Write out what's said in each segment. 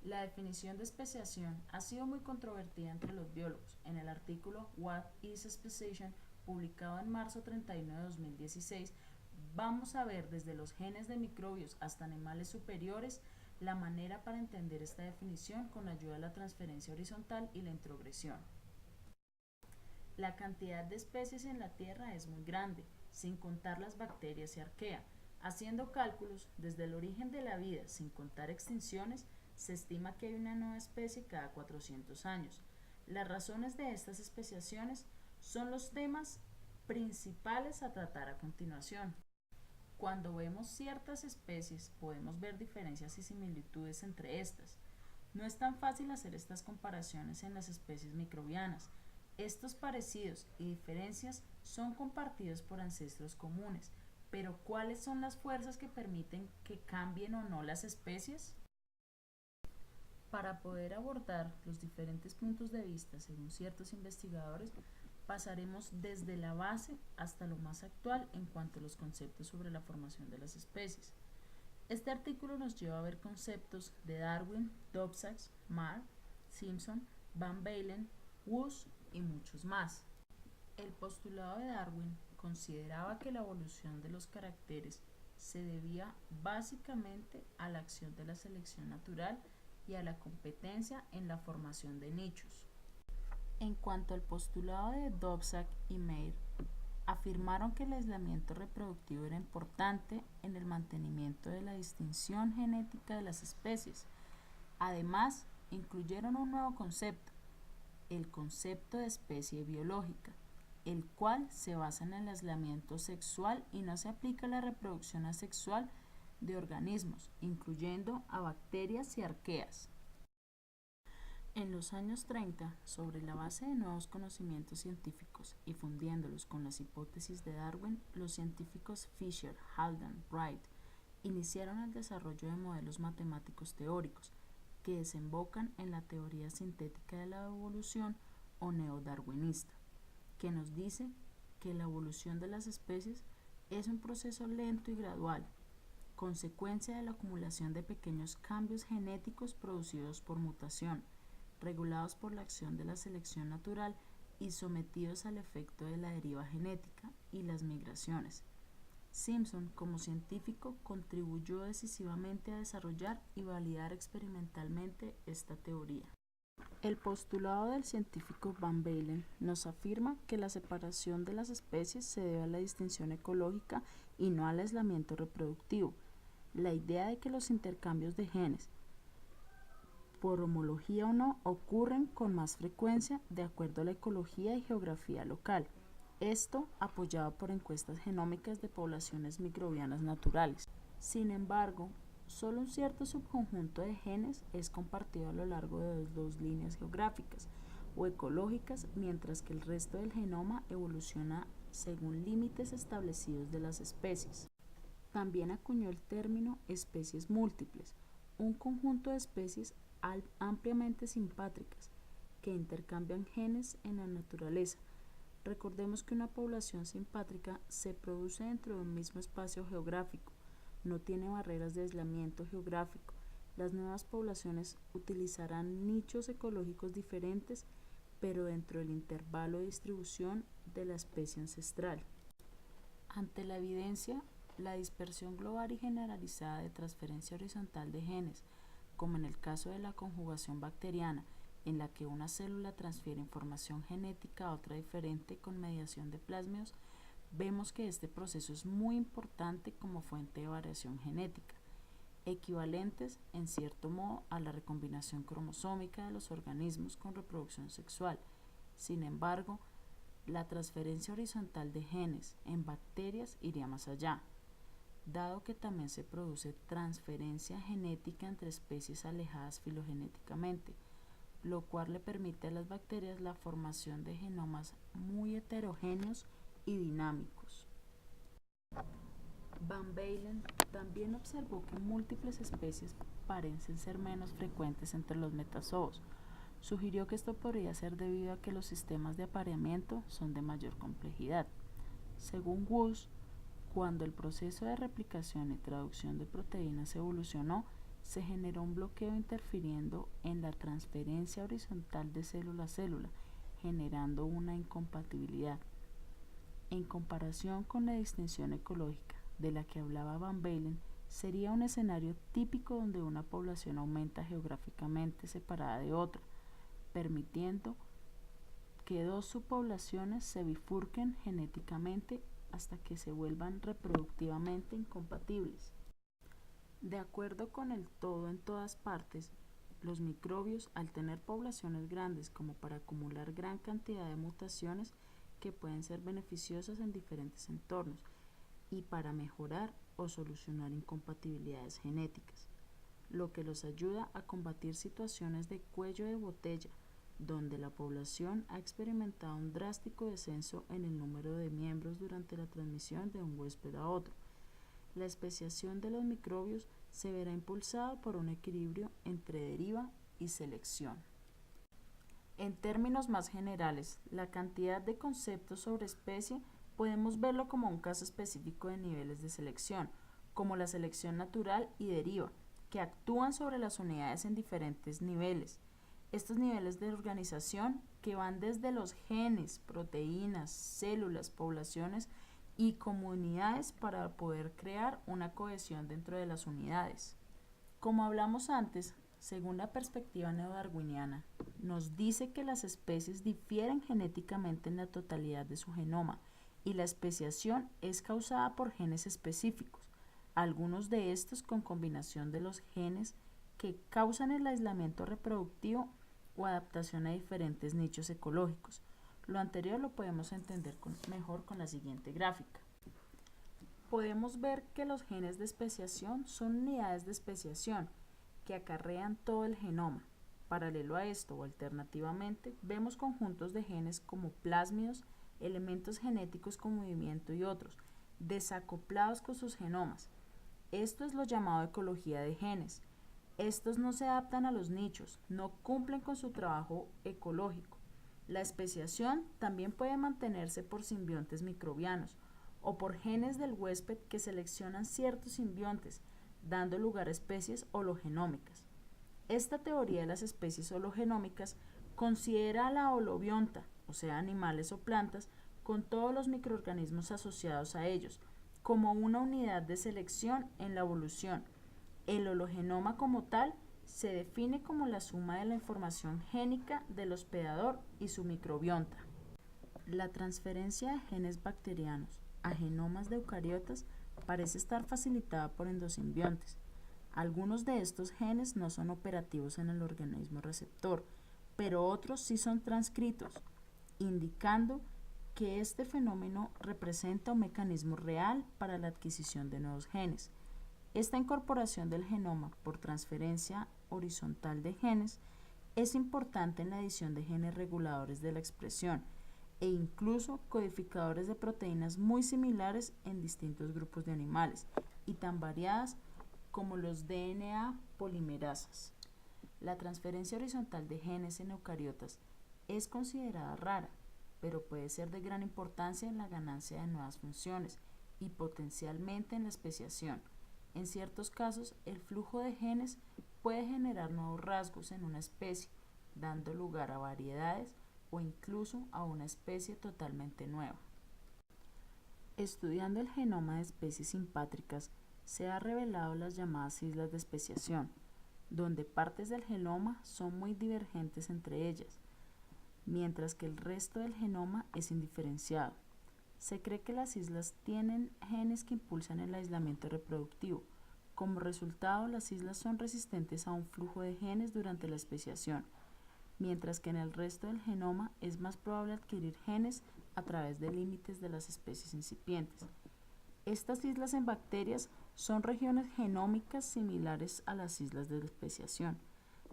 La definición de especiación ha sido muy controvertida entre los biólogos. En el artículo What is Speciation, publicado en marzo 31 de 2016, vamos a ver desde los genes de microbios hasta animales superiores la manera para entender esta definición con ayuda de la transferencia horizontal y la introgresión. La cantidad de especies en la Tierra es muy grande, sin contar las bacterias y arquea. Haciendo cálculos, desde el origen de la vida, sin contar extinciones, se estima que hay una nueva especie cada 400 años. Las razones de estas especiaciones son los temas principales a tratar a continuación. Cuando vemos ciertas especies, podemos ver diferencias y similitudes entre estas. No es tan fácil hacer estas comparaciones en las especies microbianas. Estos parecidos y diferencias son compartidos por ancestros comunes, pero ¿cuáles son las fuerzas que permiten que cambien o no las especies? Para poder abordar los diferentes puntos de vista según ciertos investigadores, pasaremos desde la base hasta lo más actual en cuanto a los conceptos sobre la formación de las especies. Este artículo nos lleva a ver conceptos de Darwin, Dovzak, Marr, Simpson, Van Balen, Woose y muchos más. El postulado de Darwin consideraba que la evolución de los caracteres se debía básicamente a la acción de la selección natural y a la competencia en la formación de nichos. En cuanto al postulado de Dovzak y Meyer, afirmaron que el aislamiento reproductivo era importante en el mantenimiento de la distinción genética de las especies. Además, incluyeron un nuevo concepto, el concepto de especie biológica, el cual se basa en el aislamiento sexual y no se aplica a la reproducción asexual de organismos, incluyendo a bacterias y arqueas. En los años 30, sobre la base de nuevos conocimientos científicos y fundiéndolos con las hipótesis de Darwin, los científicos Fisher, Haldane, Wright iniciaron el desarrollo de modelos matemáticos teóricos que desembocan en la teoría sintética de la evolución o neodarwinista, que nos dice que la evolución de las especies es un proceso lento y gradual, consecuencia de la acumulación de pequeños cambios genéticos producidos por mutación, regulados por la acción de la selección natural y sometidos al efecto de la deriva genética y las migraciones. Simpson, como científico, contribuyó decisivamente a desarrollar y validar experimentalmente esta teoría. El postulado del científico Van Balen nos afirma que la separación de las especies se debe a la distinción ecológica y no al aislamiento reproductivo. La idea de que los intercambios de genes, por homología o no, ocurren con más frecuencia de acuerdo a la ecología y geografía local. Esto apoyado por encuestas genómicas de poblaciones microbianas naturales. Sin embargo, solo un cierto subconjunto de genes es compartido a lo largo de dos líneas geográficas o ecológicas, mientras que el resto del genoma evoluciona según límites establecidos de las especies. También acuñó el término especies múltiples, un conjunto de especies ampliamente simpátricas que intercambian genes en la naturaleza. Recordemos que una población simpátrica se produce dentro de un mismo espacio geográfico, no tiene barreras de aislamiento geográfico. Las nuevas poblaciones utilizarán nichos ecológicos diferentes, pero dentro del intervalo de distribución de la especie ancestral. Ante la evidencia, la dispersión global y generalizada de transferencia horizontal de genes, como en el caso de la conjugación bacteriana, en la que una célula transfiere información genética a otra diferente con mediación de plásmidos, vemos que este proceso es muy importante como fuente de variación genética, equivalentes en cierto modo a la recombinación cromosómica de los organismos con reproducción sexual. Sin embargo, la transferencia horizontal de genes en bacterias iría más allá, dado que también se produce transferencia genética entre especies alejadas filogenéticamente, lo cual le permite a las bacterias la formación de genomas muy heterogéneos y dinámicos. Van Balen también observó que múltiples especies parecen ser menos frecuentes entre los metazoos. Sugirió que esto podría ser debido a que los sistemas de apareamiento son de mayor complejidad. Según Woose, cuando el proceso de replicación y traducción de proteínas evolucionó, se generó un bloqueo interfiriendo en la transferencia horizontal de célula a célula, generando una incompatibilidad. En comparación con la distinción ecológica de la que hablaba Van Balen, sería un escenario típico donde una población aumenta geográficamente separada de otra, permitiendo que dos subpoblaciones se bifurquen genéticamente hasta que se vuelvan reproductivamente incompatibles. De acuerdo con el todo en todas partes, los microbios, al tener poblaciones grandes como para acumular gran cantidad de mutaciones que pueden ser beneficiosas en diferentes entornos y para mejorar o solucionar incompatibilidades genéticas, lo que los ayuda a combatir situaciones de cuello de botella, donde la población ha experimentado un drástico descenso en el número de miembros durante la transmisión de un huésped a otro. La especiación de los microbios se verá impulsada por un equilibrio entre deriva y selección. En términos más generales, la cantidad de conceptos sobre especie podemos verlo como un caso específico de niveles de selección, como la selección natural y deriva, que actúan sobre las unidades en diferentes niveles. Estos niveles de organización que van desde los genes, proteínas, células, poblaciones y comunidades para poder crear una cohesión dentro de las unidades. Como hablamos antes, según la perspectiva neodarwiniana, nos dice que las especies difieren genéticamente en la totalidad de su genoma y la especiación es causada por genes específicos, algunos de estos con combinación de los genes que causan el aislamiento reproductivo o adaptación a diferentes nichos ecológicos. Lo anterior lo podemos entender mejor con la siguiente gráfica. Podemos ver que los genes de especiación son unidades de especiación que acarrean todo el genoma. Paralelo a esto o alternativamente, vemos conjuntos de genes como plásmidos, elementos genéticos con movimiento y otros, desacoplados con sus genomas. Esto es lo llamado ecología de genes. Estos no se adaptan a los nichos, no cumplen con su trabajo ecológico. La especiación también puede mantenerse por simbiontes microbianos o por genes del huésped que seleccionan ciertos simbiontes, dando lugar a especies hologenómicas. Esta teoría de las especies hologenómicas considera a la holobionta, o sea, animales o plantas, con todos los microorganismos asociados a ellos, como una unidad de selección en la evolución. El hologenoma como tal se define como la suma de la información génica del hospedador y su microbionta. La transferencia de genes bacterianos a genomas de eucariotas parece estar facilitada por endosimbiontes. Algunos de estos genes no son operativos en el organismo receptor, pero otros sí son transcritos, indicando que este fenómeno representa un mecanismo real para la adquisición de nuevos genes. Esta incorporación del genoma por transferencia horizontal de genes es importante en la edición de genes reguladores de la expresión e incluso codificadores de proteínas muy similares en distintos grupos de animales y tan variadas como los DNA polimerasas. La transferencia horizontal de genes en eucariotas es considerada rara, pero puede ser de gran importancia en la ganancia de nuevas funciones y potencialmente en la especiación. En ciertos casos, el flujo de genes puede generar nuevos rasgos en una especie, dando lugar a variedades o incluso a una especie totalmente nueva. Estudiando el genoma de especies simpátricas, se han revelado las llamadas islas de especiación, donde partes del genoma son muy divergentes entre ellas, mientras que el resto del genoma es indiferenciado. Se cree que las islas tienen genes que impulsan el aislamiento reproductivo. Como resultado, las islas son resistentes a un flujo de genes durante la especiación, mientras que en el resto del genoma es más probable adquirir genes a través de límites de las especies incipientes. Estas islas en bacterias son regiones genómicas similares a las islas de especiación.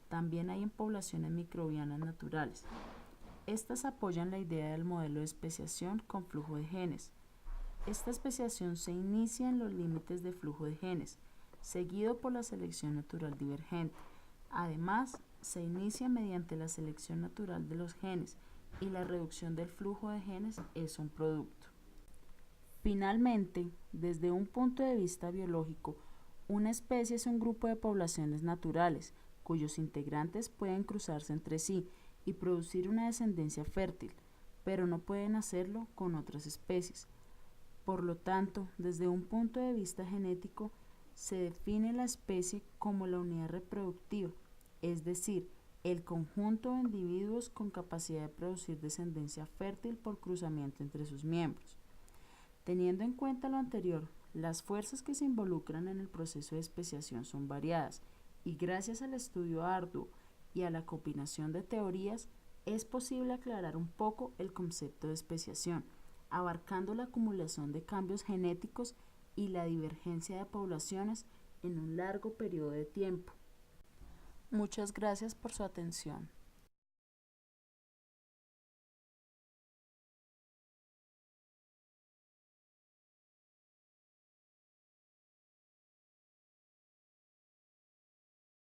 También hay en poblaciones microbianas naturales. Estas apoyan la idea del modelo de especiación con flujo de genes. Esta especiación se inicia en los límites de flujo de genes, seguido por la selección natural divergente. Además, se inicia mediante la selección natural de los genes y la reducción del flujo de genes es un producto. Finalmente, desde un punto de vista biológico, Una especie es un grupo de poblaciones naturales, cuyos integrantes pueden cruzarse entre sí y producir una descendencia fértil, pero no pueden hacerlo con otras especies. Por lo tanto, desde un punto de vista genético, se define la especie como la unidad reproductiva, es decir, el conjunto de individuos con capacidad de producir descendencia fértil por cruzamiento entre sus miembros. Teniendo en cuenta lo anterior, las fuerzas que se involucran en el proceso de especiación son variadas y gracias al estudio arduo y a la combinación de teorías es posible aclarar un poco el concepto de especiación, abarcando la acumulación de cambios genéticos y la divergencia de poblaciones en un largo periodo de tiempo. Muchas gracias por su atención.